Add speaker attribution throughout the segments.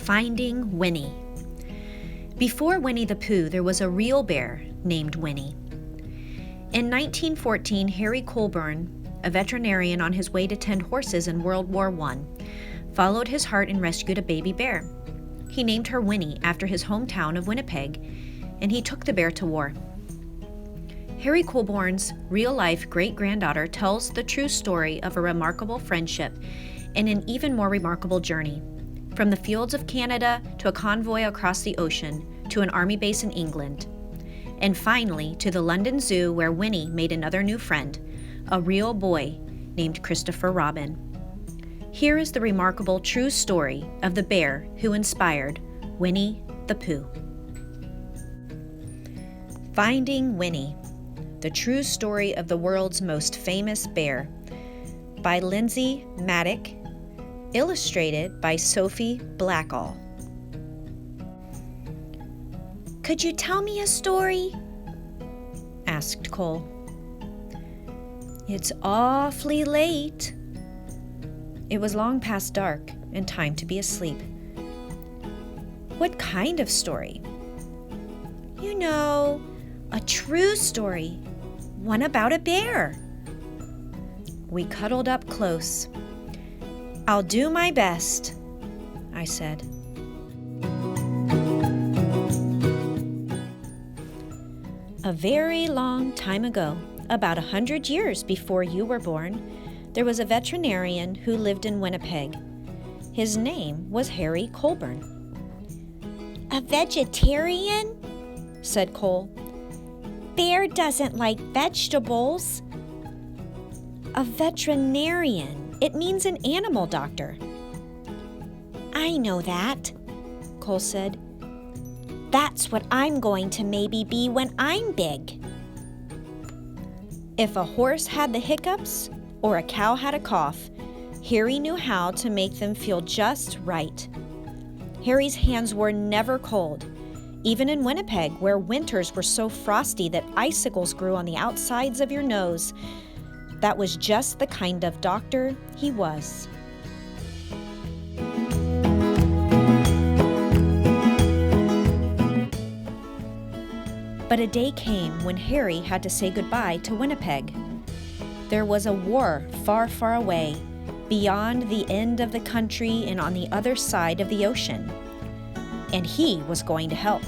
Speaker 1: Finding Winnie. Before Winnie-the-Pooh, there was a real bear named Winnie. In 1914, Harry Colebourn, a veterinarian on his way to tend horses in World War I, followed his heart and rescued a baby bear. He named her Winnie after his hometown of Winnipeg, and he took the bear to war. Harry Colebourn's real-life great-granddaughter tells the true story of a remarkable friendship and an even more remarkable journey, from the fields of Canada to a convoy across the ocean to an army base in England, and finally to the London Zoo where Winnie made another new friend, a real boy named Christopher Robin. Here is the remarkable true story of the bear who inspired Winnie-the-Pooh. Finding Winnie, the true story of the world's most famous bear, by Lindsay, Mattick, illustrated by Sophie Blackall.
Speaker 2: Could you tell me a story?
Speaker 1: Asked Cole. It's awfully late. It was long past dark and time to be asleep. What kind of story?
Speaker 2: You know, a true story. One about a bear.
Speaker 1: We cuddled up close. I'll do my best, I said. A very long time ago, about 100 years before you were born, there was a veterinarian who lived in Winnipeg. His name was Harry Colebourn.
Speaker 2: A vegetarian?
Speaker 1: Said Cole.
Speaker 2: Bear doesn't like vegetables.
Speaker 1: A veterinarian. It means an animal doctor.
Speaker 2: I know that,
Speaker 1: Cole said.
Speaker 2: That's what I'm going to maybe be when I'm big.
Speaker 1: If a horse had the hiccups or a cow had a cough, Harry knew how to make them feel just right. Harry's hands were never cold, even in Winnipeg, where winters were so frosty that icicles grew on the outsides of your nose. That was just the kind of doctor he was. But a day came when Harry had to say goodbye to Winnipeg. There was a war far, far away, beyond the end of the country and on the other side of the ocean. And he was going to help.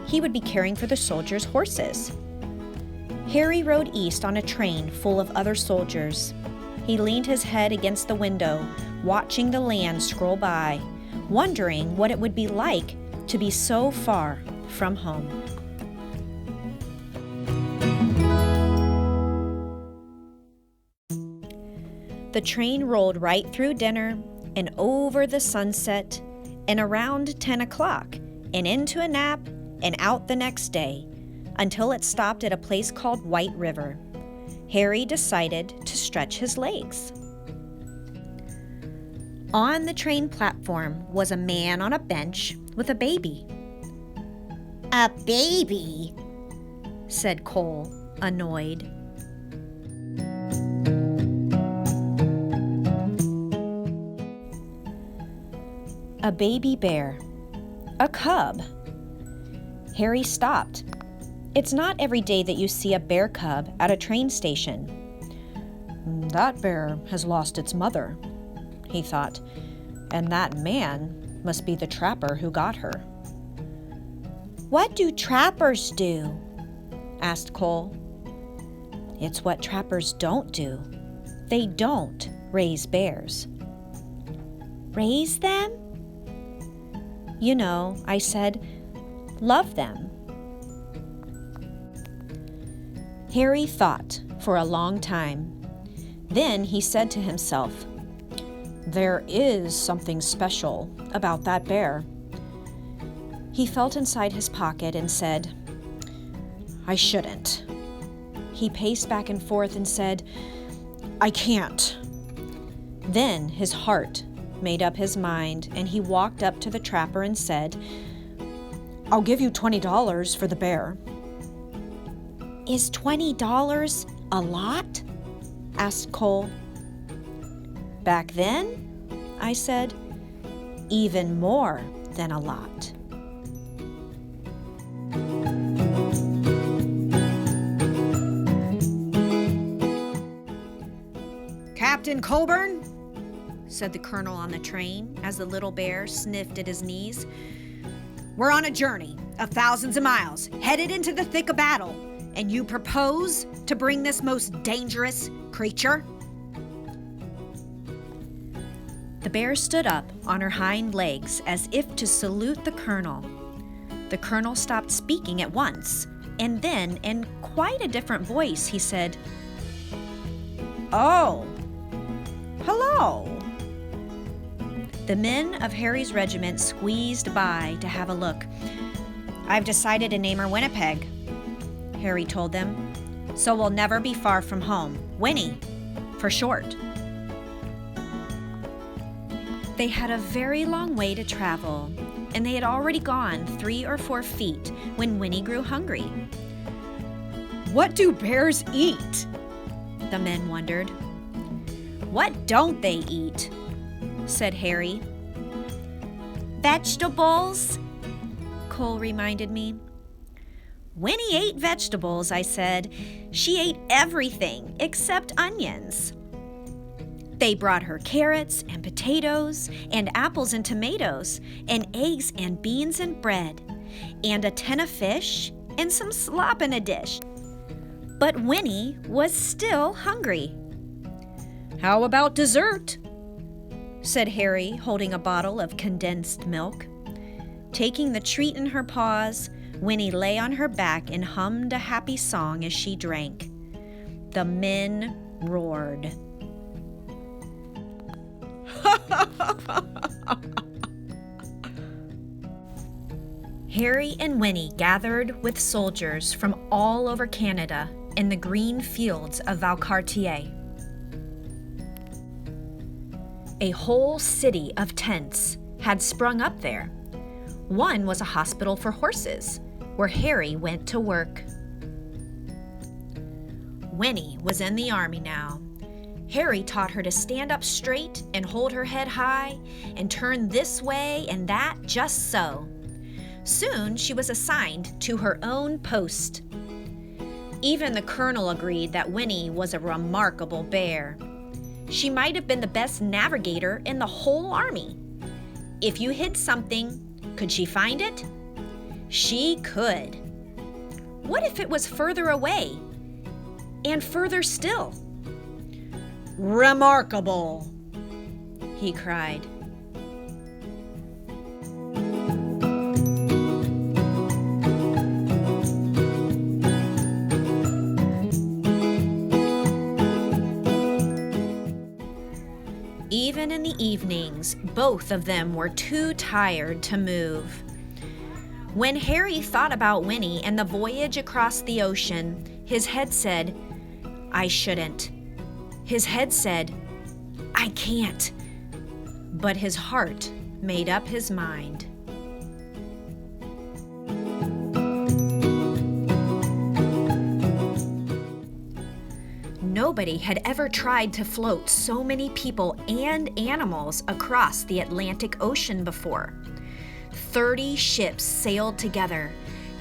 Speaker 1: He would be caring for the soldiers' horses. Harry rode east on a train full of other soldiers. He leaned his head against the window, watching the land scroll by, wondering what it would be like to be so far from home. The train rolled right through dinner and over the sunset and around 10 o'clock and into a nap and out the next day, until it stopped at a place called White River. Harry decided to stretch his legs. On the train platform was a man on a bench with a baby.
Speaker 2: A baby?
Speaker 1: Said Cole, annoyed. A baby bear. A cub. Harry stopped. It's not every day that you see a bear cub at a train station. That bear has lost its mother, he thought, and that man must be the trapper who got her.
Speaker 2: What do trappers do?
Speaker 1: Asked Cole. It's what trappers don't do. They don't raise bears.
Speaker 2: Raise them?
Speaker 1: You know, I said, love them. Harry thought for a long time. Then he said to himself, there is something special about that bear. He felt inside his pocket and said, I shouldn't. He paced back and forth and said, I can't. Then his heart made up his mind and he walked up to the trapper and said, I'll give you $20 for the bear.
Speaker 2: Is $20 a lot?
Speaker 1: Asked Cole. Back then, I said, even more, than a lot. "Captain Colebourn," said the colonel on the train as the little bear sniffed at his knees, "we're on a journey of thousands of miles, headed into the thick of battle, and you propose to bring this most dangerous creature?" The bear stood up on her hind legs as if to salute the colonel. The colonel stopped speaking at once, and then, in quite a different voice, he said, "Oh, hello." The men of Harry's regiment squeezed by to have a look. "I've decided to name her Winnipeg," Harry told them, "so we'll never be far from home. Winnie, for short." They had a very long way to travel, and they had already gone 3 or 4 feet when Winnie grew hungry. "What do bears eat?" the men wondered. "What don't they eat?" said Harry. "Vegetables," Cole reminded me. "Winnie ate vegetables," I said. "She ate everything except onions." They brought her carrots and potatoes and apples and tomatoes and eggs and beans and bread and a tin of fish and some slop in a dish. But Winnie was still hungry. "How about dessert?" said Harry, holding a bottle of condensed milk. Taking the treat in her paws, Winnie lay on her back and hummed a happy song as she drank. The men roared. Harry and Winnie gathered with soldiers from all over Canada in the green fields of Valcartier. A whole city of tents had sprung up there. One was a hospital for horses, where Harry went to work. Winnie was in the army now. Harry taught her to stand up straight and hold her head high and turn this way and that just so. Soon she was assigned to her own post. Even the colonel agreed that Winnie was a remarkable bear. She might have been the best navigator in the whole army. If you hid something, could she find it? She could. What if it was further away? And further still? "Remarkable!" he cried. Even in the evenings, both of them were too tired to move. When Harry thought about Winnie and the voyage across the ocean, his head said, "I shouldn't." His head said, "I can't." But his heart made up his mind. Nobody had ever tried to float so many people and animals across the Atlantic Ocean before. 30 ships sailed together,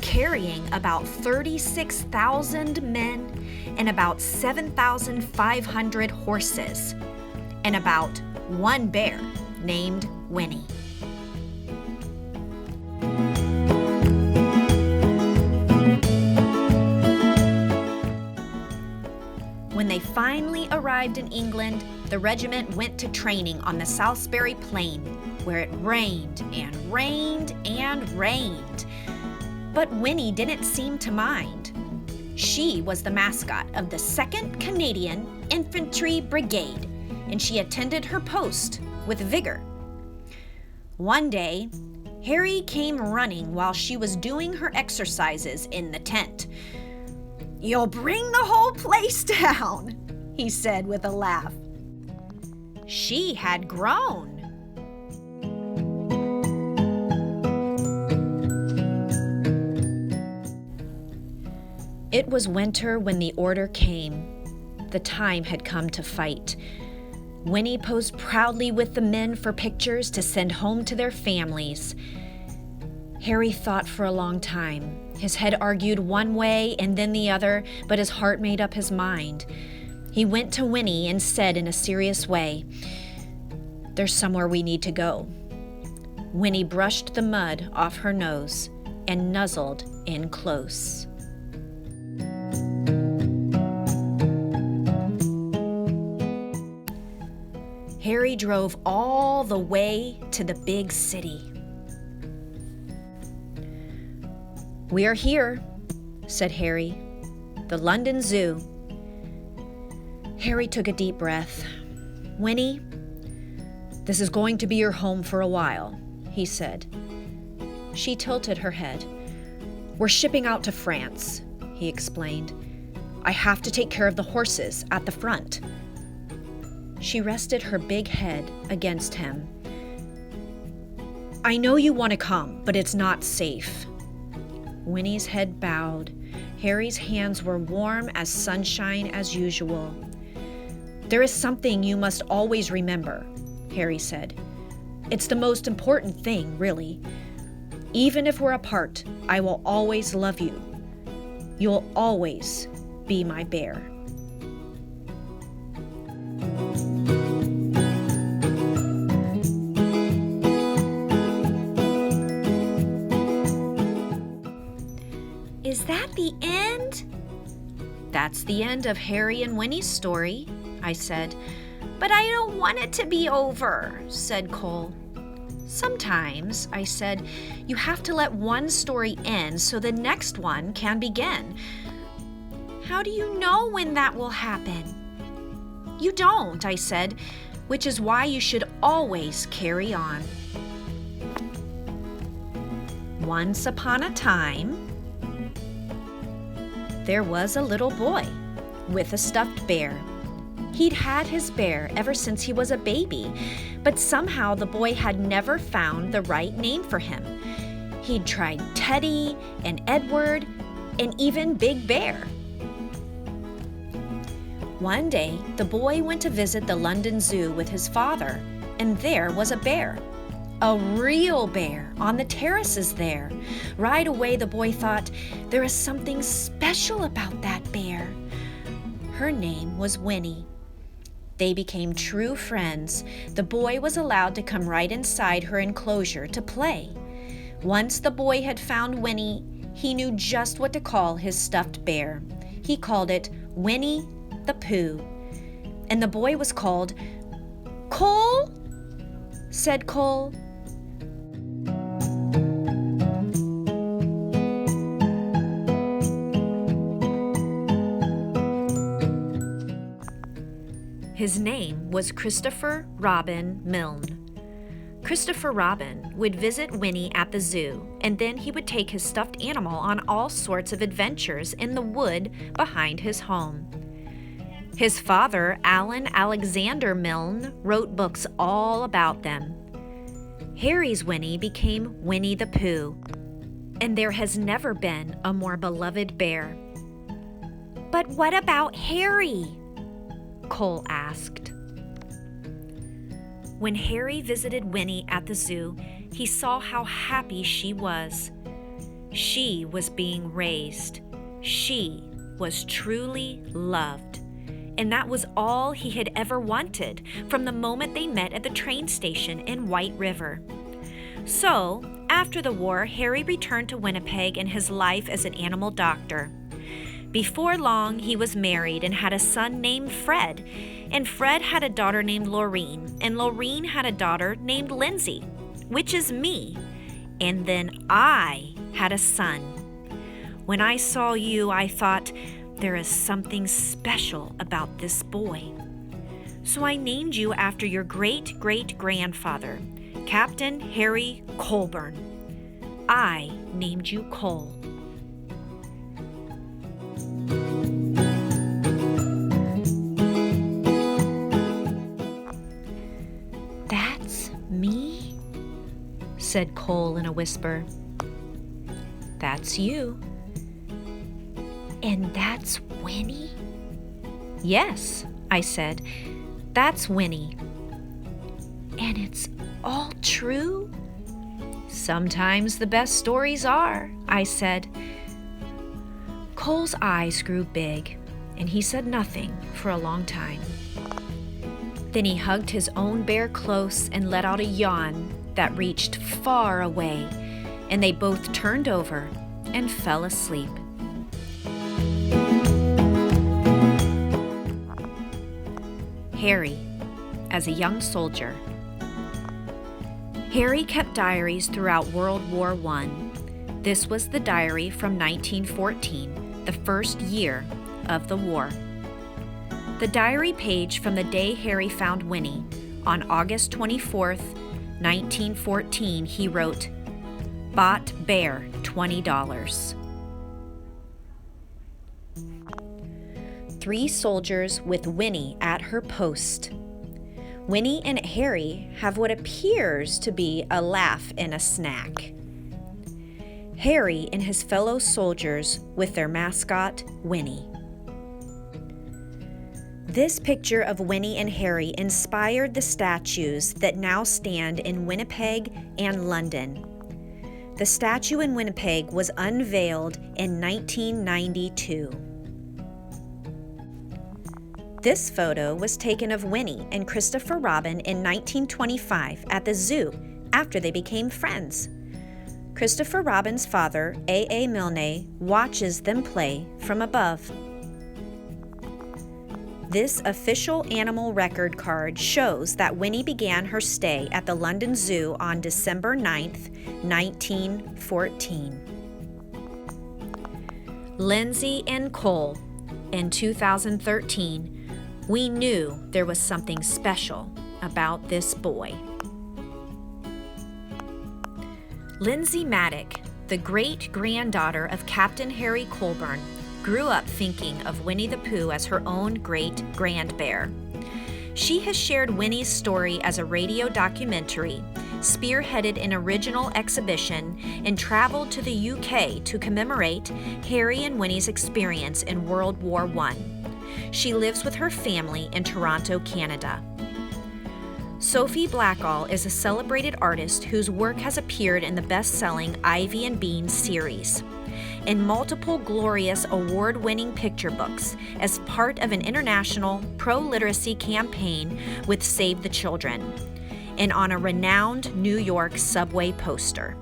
Speaker 1: carrying about 36,000 men and about 7,500 horses, and about one bear named Winnie. When they finally arrived in England, the regiment went to training on the Salisbury Plain, where it rained and rained and rained. But Winnie didn't seem to mind. She was the mascot of the 2nd Canadian Infantry Brigade, and she attended her post with vigor. One day, Harry came running while she was doing her exercises in the tent. "You'll bring the whole place down," he said with a laugh. She had grown. It was winter when the order came. The time had come to fight. Winnie posed proudly with the men for pictures to send home to their families. Harry thought for a long time. His head argued one way and then the other, but his heart made up his mind. He went to Winnie and said in a serious way, "There's somewhere we need to go." Winnie brushed the mud off her nose and nuzzled in close. Harry drove all the way to the big city. "We are here," said Harry. "The London Zoo." Harry took a deep breath. "Winnie, this is going to be your home for a while," he said. She tilted her head. "We're shipping out to France," he explained. "I have to take care of the horses at the front." She rested her big head against him. "I know you want to come, but it's not safe." Winnie's head bowed. Harry's hands were warm as sunshine as usual. "There is something you must always remember," Harry said. "It's the most important thing, really. Even if we're apart, I will always love you. You'll always be my bear."
Speaker 2: Is that the end?
Speaker 1: "That's the end of Harry and Winnie's story," I said.
Speaker 2: But I don't want it to be over,
Speaker 1: said Cole. "Sometimes," I said, "you have to let one story end so the next one can begin."
Speaker 2: How do you know when that will happen?
Speaker 1: "You don't," I said, "which is why you should always carry on." Once upon a time, there was a little boy with a stuffed bear. He'd had his bear ever since he was a baby, but somehow the boy had never found the right name for him. He'd tried Teddy and Edward and even Big Bear. One day, the boy went to visit the London Zoo with his father, and there was a bear. A real bear on the terraces there. Right away, the boy thought, there is something special about that bear. Her name was Winnie. They became true friends. The boy was allowed to come right inside her enclosure to play. Once the boy had found Winnie, he knew just what to call his stuffed bear. He called it Winnie-the-Pooh. And the boy was called Cole, said Cole. His name was Christopher Robin Milne. Christopher Robin would visit Winnie at the zoo, and then he would take his stuffed animal on all sorts of adventures in the wood behind his home. His father, Alan Alexander Milne, wrote books all about them. Harry's Winnie became Winnie-the-Pooh, and there has never been a more beloved bear.
Speaker 2: But what about Harry?
Speaker 1: Cole asked. When Harry visited Winnie at the zoo, he saw how happy she was. She was being raised. She was truly loved. And that was all he had ever wanted from the moment they met at the train station in White River. So, after the war, Harry returned to Winnipeg and his life as an animal doctor. Before long, he was married and had a son named Fred, and Fred had a daughter named Laureen, and Laureen had a daughter named Lindsay, which is me, and then I had a son. When I saw you, I thought, there is something special about this boy. So I named you after your great-great-grandfather, Captain Harry Colebourn. I named you Cole. "That's me?" said Cole in a whisper. "That's you."
Speaker 2: "And that's Winnie?"
Speaker 1: "Yes," I said, "that's Winnie."
Speaker 2: "And it's all true?"
Speaker 1: "Sometimes the best stories are," I said. Cole's eyes grew big, and he said nothing for a long time. Then he hugged his own bear close and let out a yawn that reached far away, and they both turned over and fell asleep. Harry, as a young soldier. Harry kept diaries throughout World War I. This was the diary from 1914, the first year of the war. The diary page from the day Harry found Winnie, on August 24th, 1914, he wrote, "Bought bear, $20. 3 soldiers with Winnie at her post. Winnie and Harry have what appears to be a laugh and a snack. Harry and his fellow soldiers with their mascot, Winnie. This picture of Winnie and Harry inspired the statues that now stand in Winnipeg and London. The statue in Winnipeg was unveiled in 1992. This photo was taken of Winnie and Christopher Robin in 1925 at the zoo after they became friends. Christopher Robin's father, A.A. Milne, watches them play from above. This official animal record card shows that Winnie began her stay at the London Zoo on December 9th, 1914. Lindsay and Cole. In 2013, we knew there was something special about this boy. Lindsay Mattick, the great-granddaughter of Captain Harry Colebourn, grew up thinking of Winnie-the-Pooh as her own great-grandbear. She has shared Winnie's story as a radio documentary, spearheaded an original exhibition, and traveled to the UK to commemorate Harry and Winnie's experience in World War I. She lives with her family in Toronto, Canada. Sophie Blackall is a celebrated artist whose work has appeared in the best-selling Ivy and Bean series, in multiple glorious award-winning picture books as part of an international pro-literacy campaign with Save the Children, and on a renowned New York subway poster.